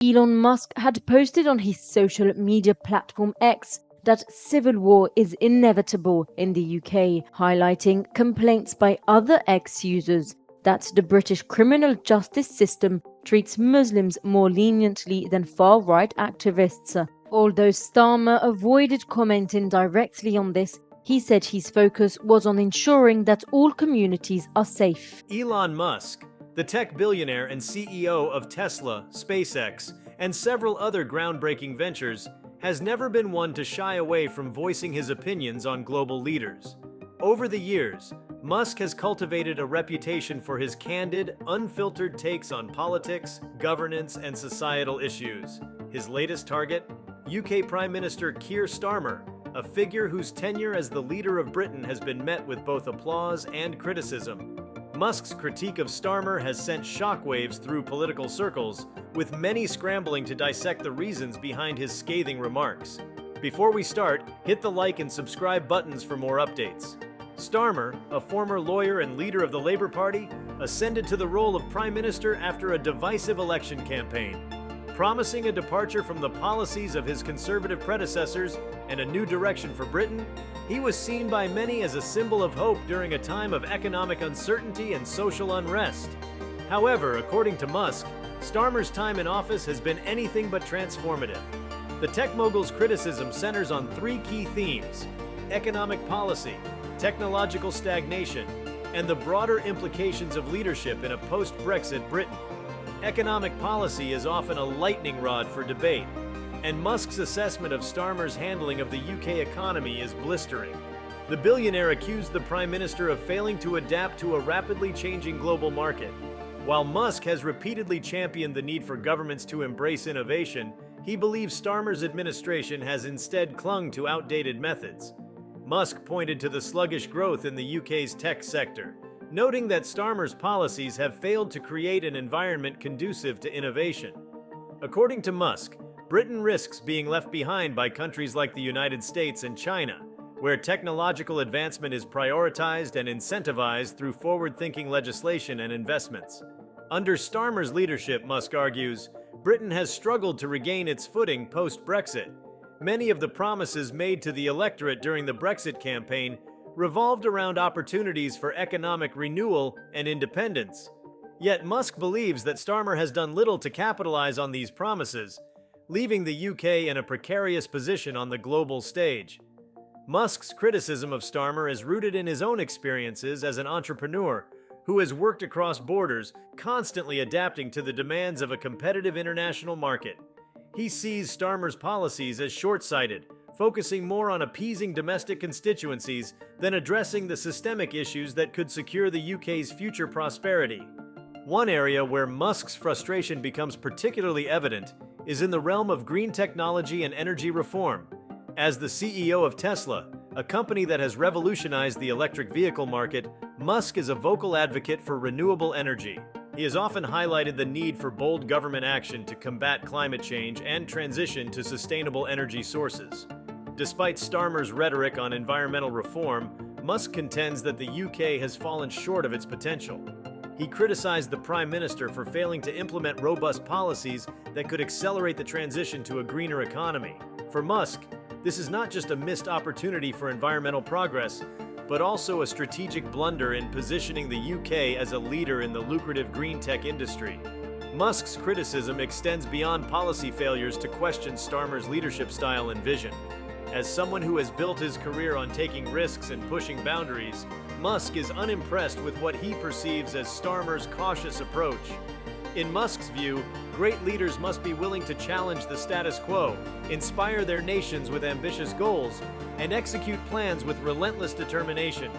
Elon Musk had posted on his social media platform X that civil war is inevitable in the UK, highlighting complaints by other X users that the British criminal justice system treats Muslims more leniently than far-right activists. Although Starmer avoided commenting directly on this, he said his focus was on ensuring that all communities are safe. Elon Musk, the tech billionaire and CEO of Tesla, SpaceX, and several other groundbreaking ventures, has never been one to shy away from voicing his opinions on global leaders. Over the years, Musk has cultivated a reputation for his candid, unfiltered takes on politics, governance, and societal issues. His latest target? UK Prime Minister Keir Starmer, a figure whose tenure as the leader of Britain has been met with both applause and criticism. Musk's critique of Starmer has sent shockwaves through political circles, with many scrambling to dissect the reasons behind his scathing remarks. Before we start, hit the like and subscribe buttons for more updates. Starmer, a former lawyer and leader of the Labour Party, ascended to the role of Prime Minister after a divisive election campaign. Promising a departure from the policies of his Conservative predecessors and a new direction for Britain, he was seen by many as a symbol of hope during a time of economic uncertainty and social unrest. However, according to Musk, Starmer's time in office has been anything but transformative. The tech mogul's criticism centers on three key themes: economic policy, technological stagnation, and the broader implications of leadership in a post-Brexit Britain. Economic policy is often a lightning rod for debate, and Musk's assessment of Starmer's handling of the UK economy is blistering. The billionaire accused the Prime Minister of failing to adapt to a rapidly changing global market. While Musk has repeatedly championed the need for governments to embrace innovation, he believes Starmer's administration has instead clung to outdated methods. Musk pointed to the sluggish growth in the UK's tech sector, noting that Starmer's policies have failed to create an environment conducive to innovation. According to Musk, Britain risks being left behind by countries like the United States and China, where technological advancement is prioritized and incentivized through forward-thinking legislation and investments. Under Starmer's leadership, Musk argues, Britain has struggled to regain its footing post-Brexit. Many of the promises made to the electorate during the Brexit campaign revolved around opportunities for economic renewal and independence. Yet Musk believes that Starmer has done little to capitalize on these promises, leaving the UK in a precarious position on the global stage. Musk's criticism of Starmer is rooted in his own experiences as an entrepreneur who has worked across borders, constantly adapting to the demands of a competitive international market. He sees Starmer's policies as short-sighted, focusing more on appeasing domestic constituencies than addressing the systemic issues that could secure the UK's future prosperity. One area where Musk's frustration becomes particularly evident is in the realm of green technology and energy reform. As the CEO of Tesla, a company that has revolutionized the electric vehicle market, Musk is a vocal advocate for renewable energy. He has often highlighted the need for bold government action to combat climate change and transition to sustainable energy sources. Despite Starmer's rhetoric on environmental reform, Musk contends that the UK has fallen short of its potential. He criticized the Prime Minister for failing to implement robust policies that could accelerate the transition to a greener economy. For Musk, this is not just a missed opportunity for environmental progress, but also a strategic blunder in positioning the UK as a leader in the lucrative green tech industry. Musk's criticism extends beyond policy failures to question Starmer's leadership style and vision. As someone who has built his career on taking risks and pushing boundaries, Musk is unimpressed with what he perceives as Starmer's cautious approach. In Musk's view, great leaders must be willing to challenge the status quo, inspire their nations with ambitious goals, and execute plans with relentless determination.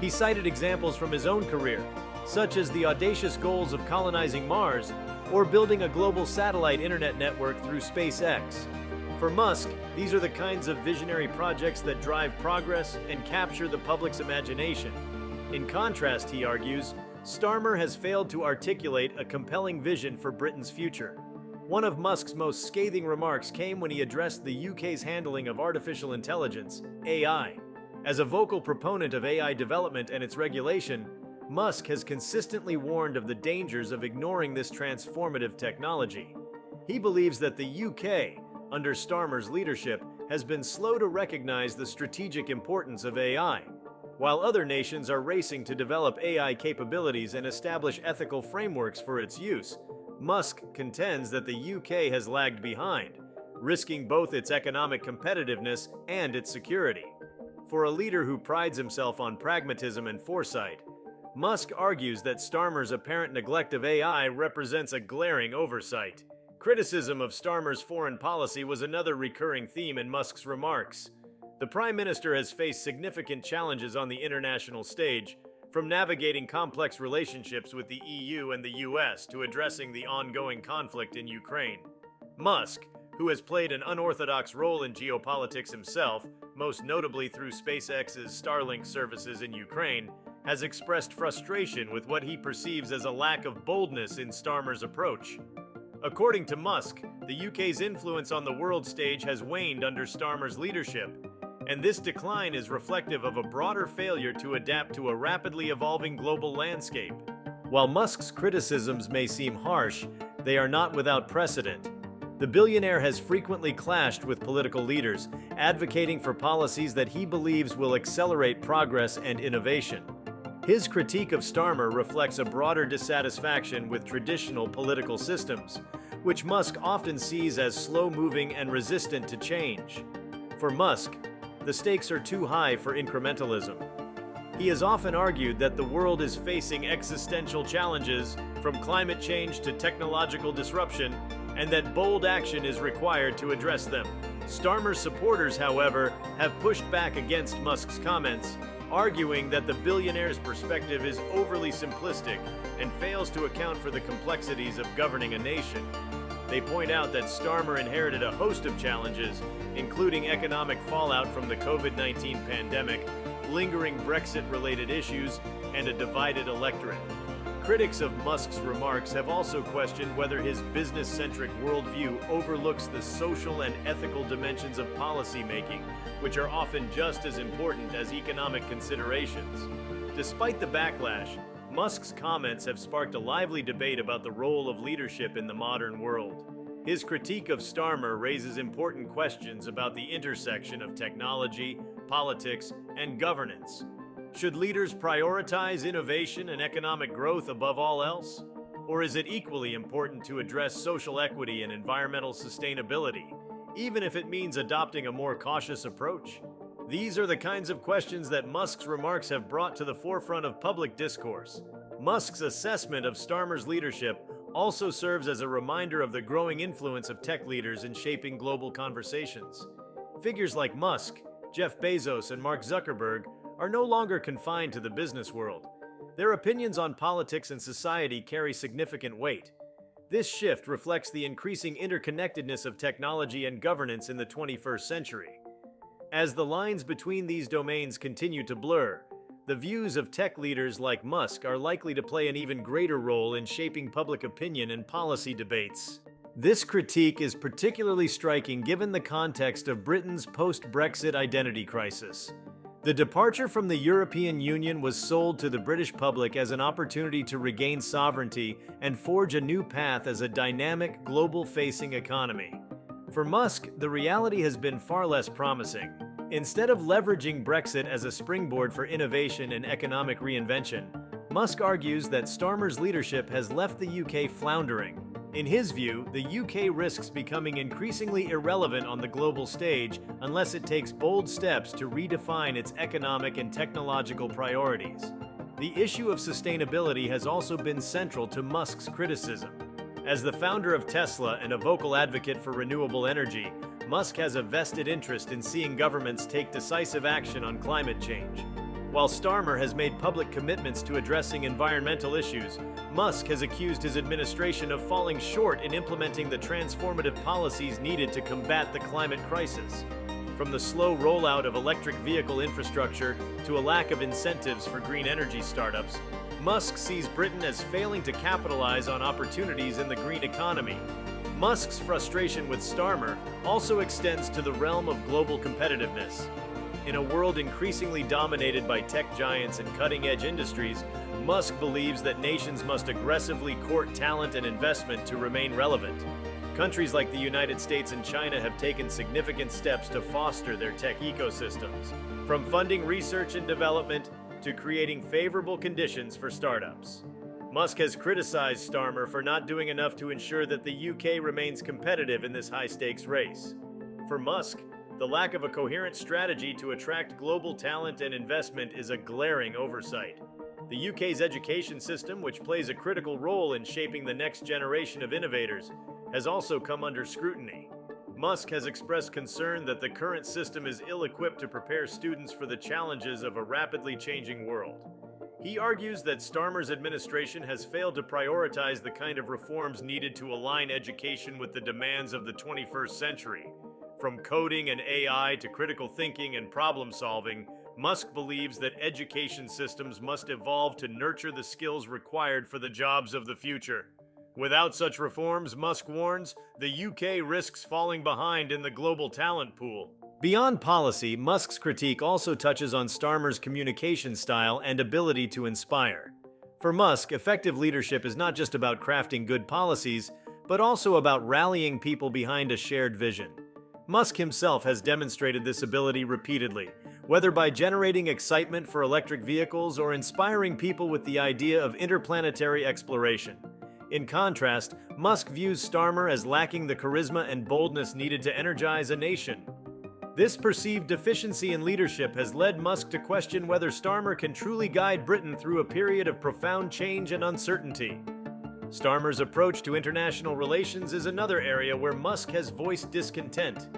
He cited examples from his own career, such as the audacious goals of colonizing Mars or building a global satellite internet network through SpaceX. For Musk, these are the kinds of visionary projects that drive progress and capture the public's imagination. In contrast, he argues, Starmer has failed to articulate a compelling vision for Britain's future. One of Musk's most scathing remarks came when he addressed the UK's handling of artificial intelligence, AI. As a vocal proponent of AI development and its regulation, Musk has consistently warned of the dangers of ignoring this transformative technology. He believes that the UK, under Starmer's leadership, has been slow to recognize the strategic importance of AI. While other nations are racing to develop AI capabilities and establish ethical frameworks for its use, Musk contends that the UK has lagged behind, risking both its economic competitiveness and its security. For a leader who prides himself on pragmatism and foresight, Musk argues that Starmer's apparent neglect of AI represents a glaring oversight. Criticism of Starmer's foreign policy was another recurring theme in Musk's remarks. The Prime Minister has faced significant challenges on the international stage, from navigating complex relationships with the EU and the US to addressing the ongoing conflict in Ukraine. Musk, who has played an unorthodox role in geopolitics himself, most notably through SpaceX's Starlink services in Ukraine, has expressed frustration with what he perceives as a lack of boldness in Starmer's approach. According to Musk, the UK's influence on the world stage has waned under Starmer's leadership, and this decline is reflective of a broader failure to adapt to a rapidly evolving global landscape. While Musk's criticisms may seem harsh, they are not without precedent. The billionaire has frequently clashed with political leaders, advocating for policies that he believes will accelerate progress and innovation. His critique of Starmer reflects a broader dissatisfaction with traditional political systems, which Musk often sees as slow-moving and resistant to change. For Musk, the stakes are too high for incrementalism. He has often argued that the world is facing existential challenges, from climate change to technological disruption, and that bold action is required to address them. Starmer's supporters, however, have pushed back against Musk's comments, arguing that the billionaire's perspective is overly simplistic and fails to account for the complexities of governing a nation. They point out that Starmer inherited a host of challenges, including economic fallout from the COVID-19 pandemic, lingering Brexit-related issues, and a divided electorate. Critics of Musk's remarks have also questioned whether his business-centric worldview overlooks the social and ethical dimensions of policymaking, which are often just as important as economic considerations. Despite the backlash, Musk's comments have sparked a lively debate about the role of leadership in the modern world. His critique of Starmer raises important questions about the intersection of technology, politics, and governance. Should leaders prioritize innovation and economic growth above all else? Or is it equally important to address social equity and environmental sustainability, even if it means adopting a more cautious approach? These are the kinds of questions that Musk's remarks have brought to the forefront of public discourse. Musk's assessment of Starmer's leadership also serves as a reminder of the growing influence of tech leaders in shaping global conversations. Figures like Musk, Jeff Bezos, and Mark Zuckerberg are no longer confined to the business world. Their opinions on politics and society carry significant weight. This shift reflects the increasing interconnectedness of technology and governance in the 21st century. As the lines between these domains continue to blur, the views of tech leaders like Musk are likely to play an even greater role in shaping public opinion and policy debates. This critique is particularly striking given the context of Britain's post-Brexit identity crisis. The departure from the European Union was sold to the British public as an opportunity to regain sovereignty and forge a new path as a dynamic, global-facing economy. For Musk, the reality has been far less promising. Instead of leveraging Brexit as a springboard for innovation and economic reinvention, Musk argues that Starmer's leadership has left the UK floundering. In his view, the UK risks becoming increasingly irrelevant on the global stage unless it takes bold steps to redefine its economic and technological priorities. The issue of sustainability has also been central to Musk's criticism. As the founder of Tesla and a vocal advocate for renewable energy, Musk has a vested interest in seeing governments take decisive action on climate change. While Starmer has made public commitments to addressing environmental issues, Musk has accused his administration of falling short in implementing the transformative policies needed to combat the climate crisis. From the slow rollout of electric vehicle infrastructure to a lack of incentives for green energy startups, Musk sees Britain as failing to capitalize on opportunities in the green economy. Musk's frustration with Starmer also extends to the realm of global competitiveness. In a world increasingly dominated by tech giants and cutting-edge industries, Musk believes that nations must aggressively court talent and investment to remain relevant. Countries like the United States and China have taken significant steps to foster their tech ecosystems, from funding research and development to creating favorable conditions for startups. Musk has criticized Starmer for not doing enough to ensure that the UK remains competitive in this high-stakes race. For Musk, the lack of a coherent strategy to attract global talent and investment is a glaring oversight. The UK's education system, which plays a critical role in shaping the next generation of innovators, has also come under scrutiny. Musk has expressed concern that the current system is ill-equipped to prepare students for the challenges of a rapidly changing world. He argues that Starmer's administration has failed to prioritize the kind of reforms needed to align education with the demands of the 21st century. From coding and AI to critical thinking and problem solving, Musk believes that education systems must evolve to nurture the skills required for the jobs of the future. Without such reforms, Musk warns, the UK risks falling behind in the global talent pool. Beyond policy, Musk's critique also touches on Starmer's communication style and ability to inspire. For Musk, effective leadership is not just about crafting good policies, but also about rallying people behind a shared vision. Musk himself has demonstrated this ability repeatedly, whether by generating excitement for electric vehicles or inspiring people with the idea of interplanetary exploration. In contrast, Musk views Starmer as lacking the charisma and boldness needed to energize a nation. This perceived deficiency in leadership has led Musk to question whether Starmer can truly guide Britain through a period of profound change and uncertainty. Starmer's approach to international relations is another area where Musk has voiced discontent.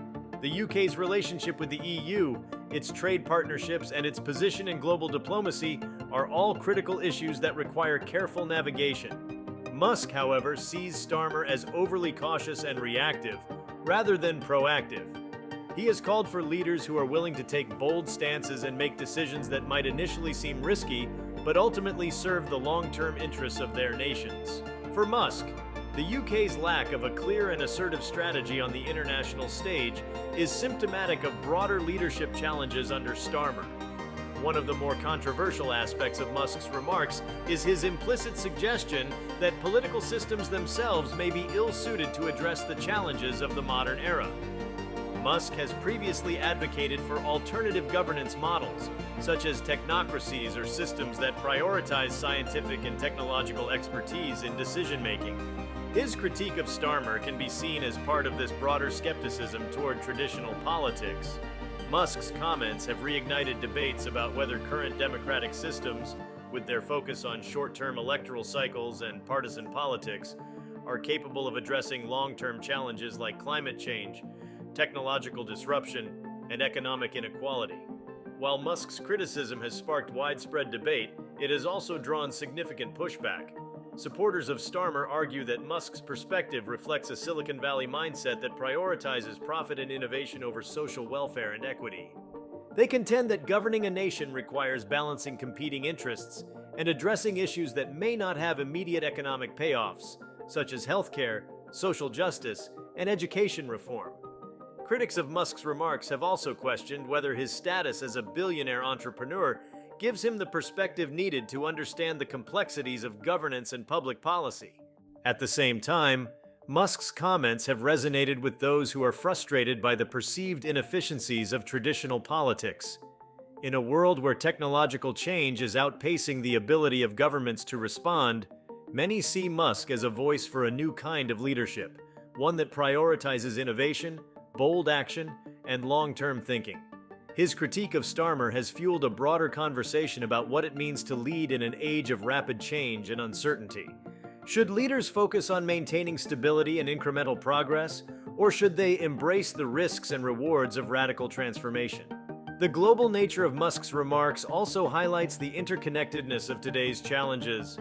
The UK's relationship with the EU, its trade partnerships, and its position in global diplomacy are all critical issues that require careful navigation. Musk, however, sees Starmer as overly cautious and reactive, rather than proactive. He has called for leaders who are willing to take bold stances and make decisions that might initially seem risky, but ultimately serve the long-term interests of their nations. For Musk, the UK's lack of a clear and assertive strategy on the international stage is symptomatic of broader leadership challenges under Starmer. One of the more controversial aspects of Musk's remarks is his implicit suggestion that political systems themselves may be ill-suited to address the challenges of the modern era. Musk has previously advocated for alternative governance models, such as technocracies or systems that prioritize scientific and technological expertise in decision-making. His critique of Starmer can be seen as part of this broader skepticism toward traditional politics. Musk's comments have reignited debates about whether current democratic systems, with their focus on short-term electoral cycles and partisan politics, are capable of addressing long-term challenges like climate change, technological disruption, and economic inequality. While Musk's criticism has sparked widespread debate, it has also drawn significant pushback. Supporters of Starmer argue that Musk's perspective reflects a Silicon Valley mindset that prioritizes profit and innovation over social welfare and equity. They contend that governing a nation requires balancing competing interests and addressing issues that may not have immediate economic payoffs, such as healthcare, social justice, and education reform. Critics of Musk's remarks have also questioned whether his status as a billionaire entrepreneur gives him the perspective needed to understand the complexities of governance and public policy. At the same time, Musk's comments have resonated with those who are frustrated by the perceived inefficiencies of traditional politics. In a world where technological change is outpacing the ability of governments to respond, many see Musk as a voice for a new kind of leadership, one that prioritizes innovation, bold action, and long-term thinking. His critique of Starmer has fueled a broader conversation about what it means to lead in an age of rapid change and uncertainty. Should leaders focus on maintaining stability and incremental progress, or should they embrace the risks and rewards of radical transformation? The global nature of Musk's remarks also highlights the interconnectedness of today's challenges.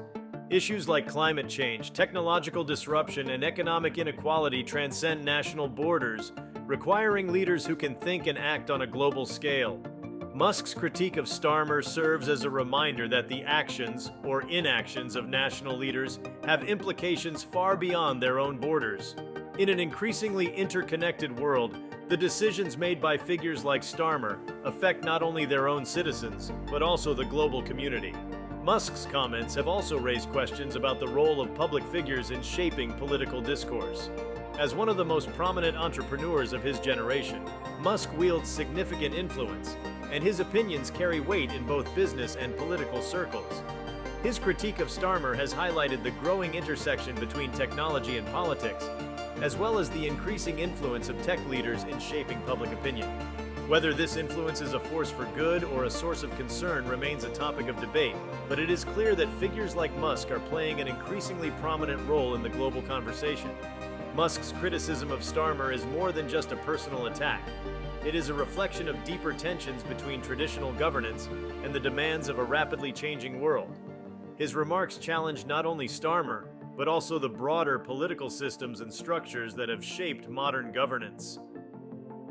Issues like climate change, technological disruption, and economic inequality transcend national borders, requiring leaders who can think and act on a global scale. Musk's critique of Starmer serves as a reminder that the actions or inactions of national leaders have implications far beyond their own borders. In an increasingly interconnected world, the decisions made by figures like Starmer affect not only their own citizens, but also the global community. Musk's comments have also raised questions about the role of public figures in shaping political discourse. As one of the most prominent entrepreneurs of his generation, Musk wields significant influence, and his opinions carry weight in both business and political circles. His critique of Starmer has highlighted the growing intersection between technology and politics, as well as the increasing influence of tech leaders in shaping public opinion. Whether this influence is a force for good or a source of concern remains a topic of debate, but it is clear that figures like Musk are playing an increasingly prominent role in the global conversation. Musk's criticism of Starmer is more than just a personal attack. It is a reflection of deeper tensions between traditional governance and the demands of a rapidly changing world. His remarks challenge not only Starmer, but also the broader political systems and structures that have shaped modern governance.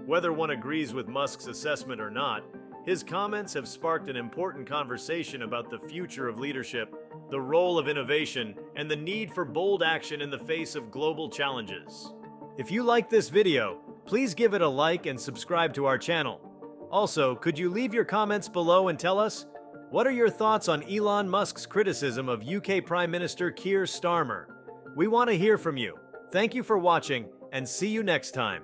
Whether one agrees with Musk's assessment or not, his comments have sparked an important conversation about the future of leadership, the role of innovation, and the need for bold action in the face of global challenges. If you like this video, please give it a like and subscribe to our channel. Also, could you leave your comments below and tell us, what are your thoughts on Elon Musk's criticism of UK Prime Minister Keir Starmer? We want to hear from you. Thank you for watching, and see you next time.